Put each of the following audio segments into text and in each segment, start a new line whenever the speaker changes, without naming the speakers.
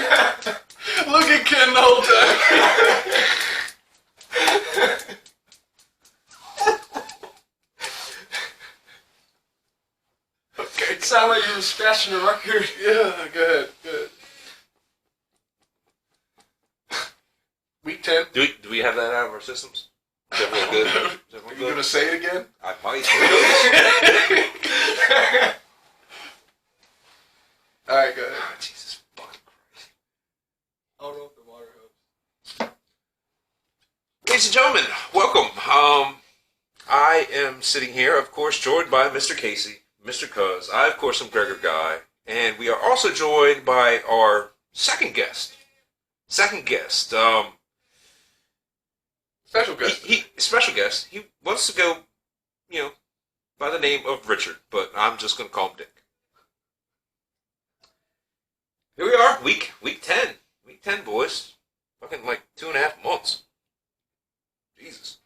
Look at Ken the whole time. Okay.
It sounded like you were scratching the record.
Yeah, go ahead. Good. Week 10.
Do we have that out of our systems? Is everyone good? Is
Are
everyone
you
good?
going to say it again?
I might.
Alright, go ahead.
Oh, Jesus fucking Christ.
I don't know if the water helps.
Ladies and gentlemen, welcome. I am sitting here, of course, joined by Mr. Casey, Mr. Cuz. I, of course, am Gregor Guy. And we are also joined by our second guest. Special guest. Special guest. He wants to go, by the name of Richard, but I'm just going to call him Dick. Here we are, week 10. Week 10, boys. Fucking like 2.5 months. Jesus.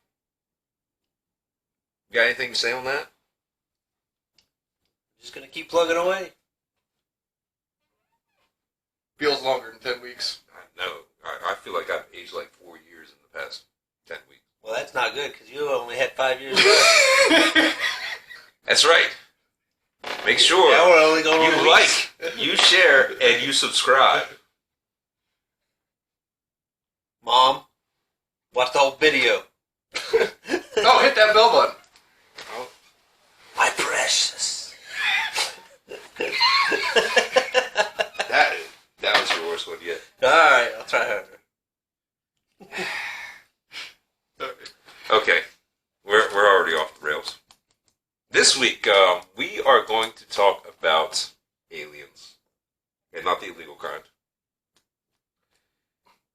You got anything to say on that?
Just gonna keep plugging away.
Feels longer than 10 weeks.
I know. I feel like I've aged like 4 years in the past 10 weeks.
Well, that's not good because you only had 5 years left.
That's right. Make sure
Now we're only going on
you
weeks.
like, you share, and you subscribe.
Mom, watch the whole video.
Oh, hit that bell button.
Oh.
My precious.
That was your worst one yet.
Alright, I'll try harder.
Okay, we're already off the rails. This week, we are going to talk about aliens, and not the illegal kind.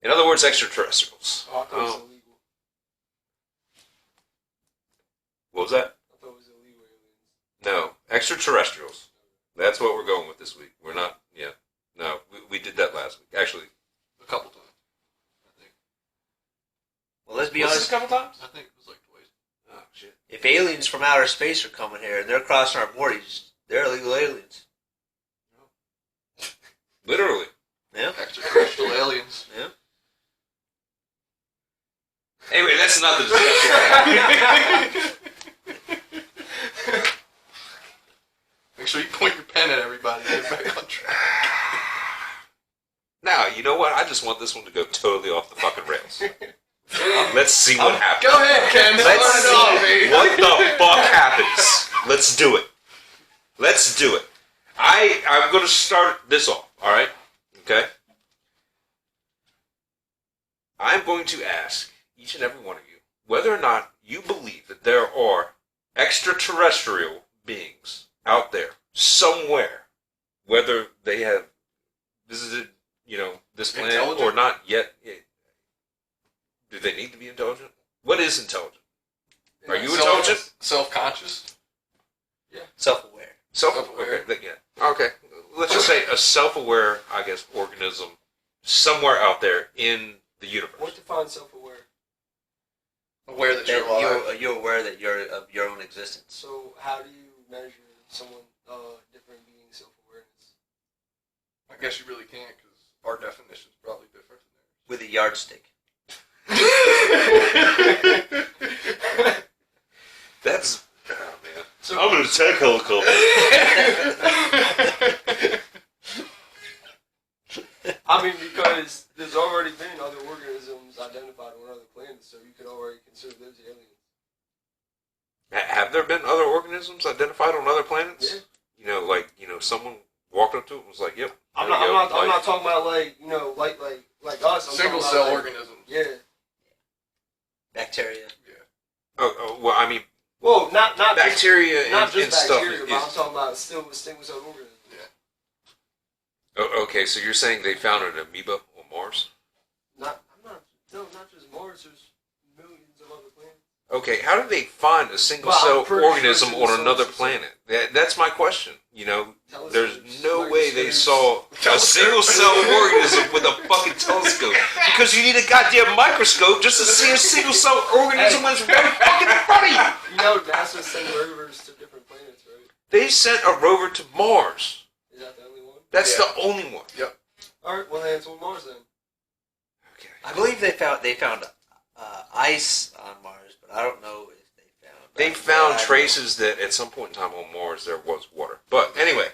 In other words, extraterrestrials.
Oh, I thought it was illegal.
What was that?
I thought it was illegal aliens.
No, extraterrestrials. That's what we're going with this week. We're not. Yeah, no, we did that last week. Actually,
A couple times. I think.
Well, let's be
was
honest.
this a couple times?
I think it was like twice.
Oh shit.
If aliens from outer space are coming here and they're crossing our borders, they're illegal aliens.
Literally.
Yeah.
Extraterrestrial aliens.
Yeah.
Anyway, that's not the discussion.
Make sure you point your pen at everybody and get back on track.
Now, you know what? I just want this one to go totally off the fucking rails. Let's see what happens.
Go ahead, Ken.
Let's
Start it off,
see
man.
what the fuck happens. Let's do it. Let's do it. I'm going to start this off, alright? Okay? I'm going to ask each and every one of you whether or not you believe that there are extraterrestrial beings out there somewhere, whether they have visited, this planet or
Intelligent?
not yet. Do they need to be intelligent? What is intelligent? Are you intelligent?
Self-conscious?
Self-aware.
Self-aware. Yeah. Okay. Let's just say a self-aware, I guess, organism somewhere out there in the universe.
What defines self-aware?
Aware that you're alive.
You're aware that you're of your own existence.
So how do you measure someone, different being self-awareness?
I guess you really can't because our definition is probably different
With a yardstick.
That's... Oh, man.
So
I'm an attack helicopter.
I mean, because there's already been other organisms identified on other planets, so you could already consider those aliens.
Have there been other organisms identified on other planets?
Yeah.
Someone walked up to it and was like, yep.
I'm
there we go.
not talking about like us. I'm
Single
talking
cell
about,
organisms.
Yeah.
Bacteria.
Well, I mean,
Well, not
bacteria
just, not
and
just
stuff
bacteria, but I'm talking about still single cell organisms.
Okay, so you're saying they found an amoeba on Mars?
Not just Mars. There's millions of other planets.
Okay, how did they find a single
Well,
cell
I'm pretty sure
organism
single
on
cell
another
is-
planet? That's my question. There's
Telescopes,
no way they saw a
Telescope.
single cell organism with a fucking telescope. Because you need a goddamn microscope just to see a single cell organism that's right fucking in front of you.
You know, NASA sent rovers to different planets, right?
They sent a rover to Mars.
Is that the only one?
That's
Yeah.
the only one.
Yep.
All right, well then it's on Mars then.
Okay.
I believe they found ice on Mars, but I don't know if they found.
They found traces that at some point in time on Mars there was water. But anyway,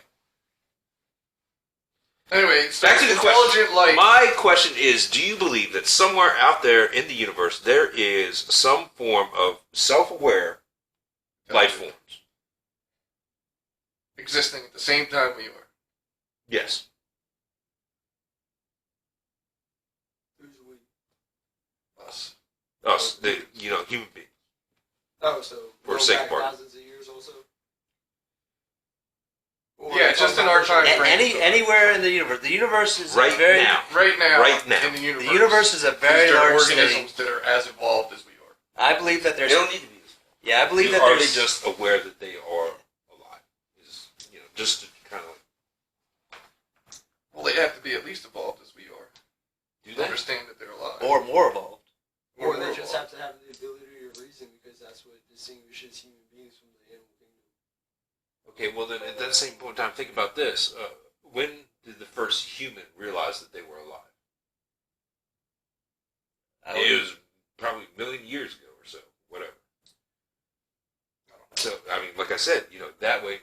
Anyway, so
back to the
intelligent
question.
life.
My question is, do you believe that somewhere out there in the universe there is some form of self-aware life forms?
Existing at the same time we are.
Yes.
Who's we?
Us.
Us, human beings.
Oh, so
For
going
sake
back
of argument.
thousands of years also. Or
Yeah, just in our time frame.
Anywhere in the universe. The universe is
Right
very,
now.
Right now.
Right now.
In the universe.
The universe is a very
Is there
large
organisms
thing.
that are as evolved as we are.
I believe that
They
there's.
don't need to be.
Yeah, I believe that
Are they
there's.
just aware that they are alive? Is just to kind of like,
Well, they have to be at least evolved as we are.
do
To
that?
understand that they're alive.
Or more evolved.
Or they
more
just
evolved.
have to have the ability to reason because that's what distinguishes human beings from the animal kingdom.
Okay, well then at that same point in time, think about this. When did the first human realize that they were alive? It was probably a million years ago or so, whatever. So, I mean, like I said, that way.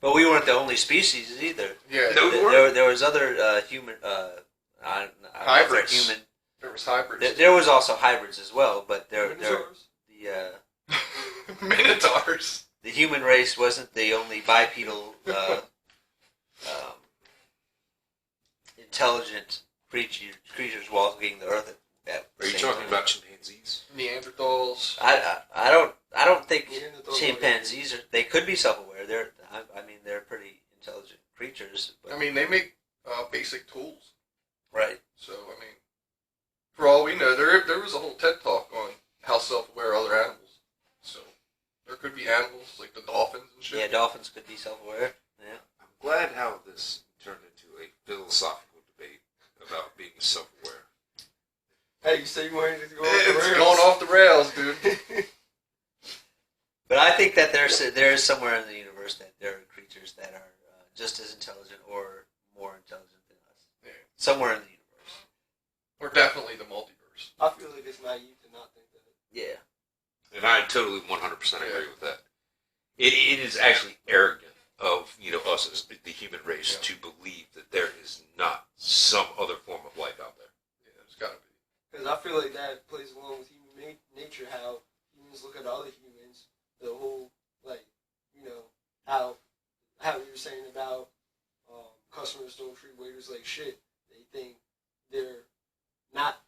But we weren't the only species either.
Yeah.
No, we weren't.
There was other human. I don't know if they're
Hybrids.
Human.
There was hybrids.
There was also hybrids as well, but
Dinosaurs?
Minotaurs.
the human race wasn't the only bipedal intelligent creatures walking the earth at
Are you
same
talking
time.
about chimpanzees?
Neanderthals.
I don't think
Neanderthals
chimpanzees are. They could be self-aware. They're pretty intelligent creatures. But,
I mean, they make basic tools.
right.
So, I mean, for all we know, there was a whole TED talk on how self-aware other animals. So, there could be animals like the dolphins and shit.
Yeah, dolphins could be self-aware. Yeah.
I'm glad how this turned into a philosophical debate about being self-aware.
Hey, you say you wanted to go off the
It's
rails.
going off the rails, dude.
But I think that there is somewhere in the universe that there are creatures that are just as intelligent or more intelligent than us.
Yeah.
Somewhere in the universe.
Or definitely the multiverse.
I feel like it's naive to not think that.
Yeah.
And I totally 100% agree with that. It is actually arrogant of us as the human race to believe that there is not some other form of life out there.
Yeah, there's gotta be.
Because I feel like that plays along with human nature, how humans look at other humans, the whole, like, how you were saying about customers don't treat waiters like shit. They think they're not,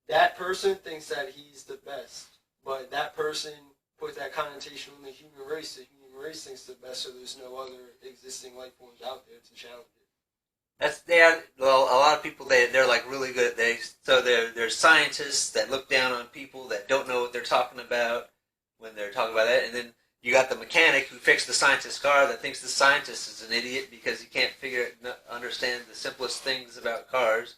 that person thinks that he's the best, but that person put that connotation on the human race. The human race thinks the best, so there's no other existing life forms out there to challenge it.
Well, a lot of people they're like really good. There's scientists that look down on people that don't know what they're talking about when they're talking about that, and then you got the mechanic who fixed the scientist's car that thinks the scientist is an idiot because he can't understand the simplest things about cars,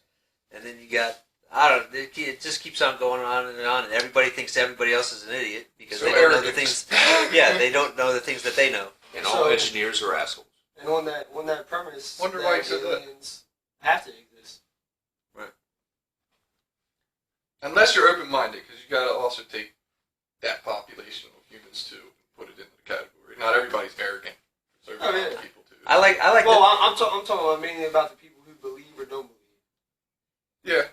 and then you got it just keeps on going on, and everybody thinks everybody else is an idiot because
So
they don't know the
arrogant.
things. Yeah, they don't know the things that they know.
And all engineers are assholes.
And on that premise,
Wonder
that
why you said that.
aliens have to exist.
Unless you're open-minded, because you gotta also take that population of humans too and put it into the category. Not everybody's arrogant. So
Oh, yeah.
people too.
I like.
Well, I'm talking about mainly about the people who believe or don't believe.
Yeah.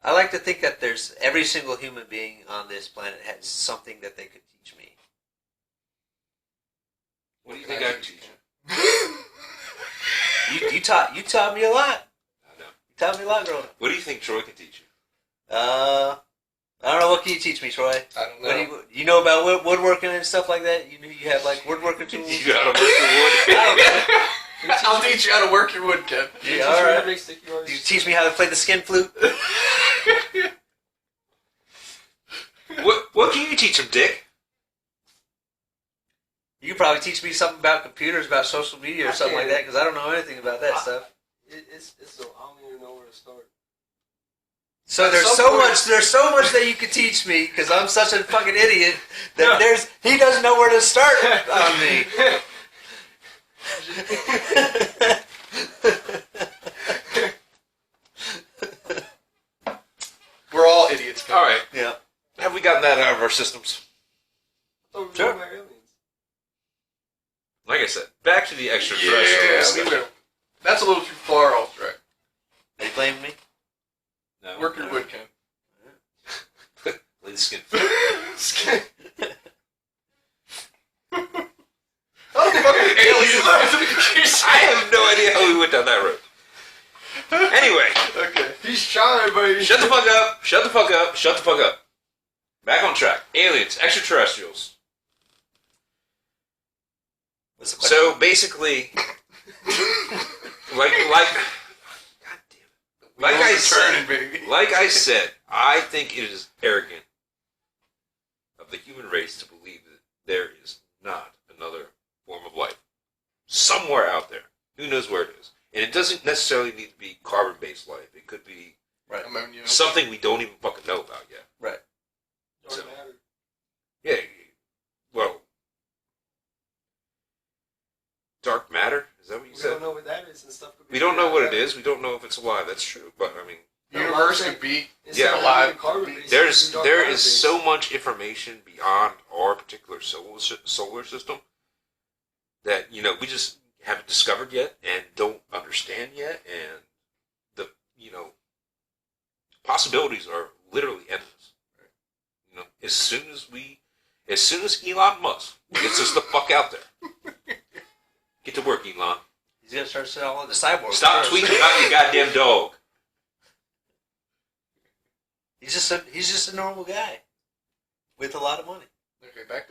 I like to think that there's every single human being on this planet has something that they could teach me.
What do you think I can teach you?
You taught me a lot.
I know.
You taught me a lot growing up.
What do you think Troy can teach you?
I don't know. What can you teach me, Troy?
I don't know.
What do you know about woodworking and stuff like that? You have like woodworking tools.
You got to work the wood.
I
I'll teach you how to work your wood, Ken.
Yeah, all right.
Make sticky
don't know.
rice.
You teach me how to play the skin flute.
What can you teach him, Dick?
You could probably teach me something about computers, about social media, or something like that, because I don't know anything about that stuff.
It's so I don't even know where to start.
So
At
there's
some
so
point-
much. There's so much that you could teach me because I'm such a fucking idiot that
No.
he doesn't know where to start on me.
guy.
All right.
Yeah.
Have we gotten that out of our systems?
I thought we were
Sure.
talking about aliens.
Like I said, back to the extraterrestrial
Yeah,
stuff.
we went. That's a little too far off track.
Are you blaming me?
No,
Work your wood, Ken.
Lay the skin.
Oh, fucking aliens!
I have no idea how we went down that road. Anyway,
Okay.
He's trying, but
shut the fuck up. Shut the fuck up. Shut the fuck up. Back on track. Aliens, extraterrestrials.
What's the question?
So basically, like, God damn it. Like I said,
baby.
like I said, I think it is arrogant of the human race to believe that there is not another form of life somewhere out there. Who knows where it is? And it doesn't necessarily need to be carbon-based life. It could be
Ammonia.
something we don't even fucking know about yet.
Right.
Dark
So-
matter.
Yeah. Well, dark matter? Is that what you
We
said?
don't know what that is and stuff. Could be
We don't know what it
figured out.
is. We don't know if it's alive. That's true. But I mean,
The universe could be.
Instead
Yeah,
of
alive.
having carbon-based,
there
it
is
could be dark
there is
matter-based.
so much information beyond our particular solar system that we just haven't discovered yet and don't understand yet, and the possibilities are literally endless. As soon as Elon Musk gets us the fuck out there, get to work, Elon.
He's gonna start selling the cyborgs.
Stop
first.
tweeting about your goddamn dog.
He's just a normal guy with a lot of money.
Okay, back to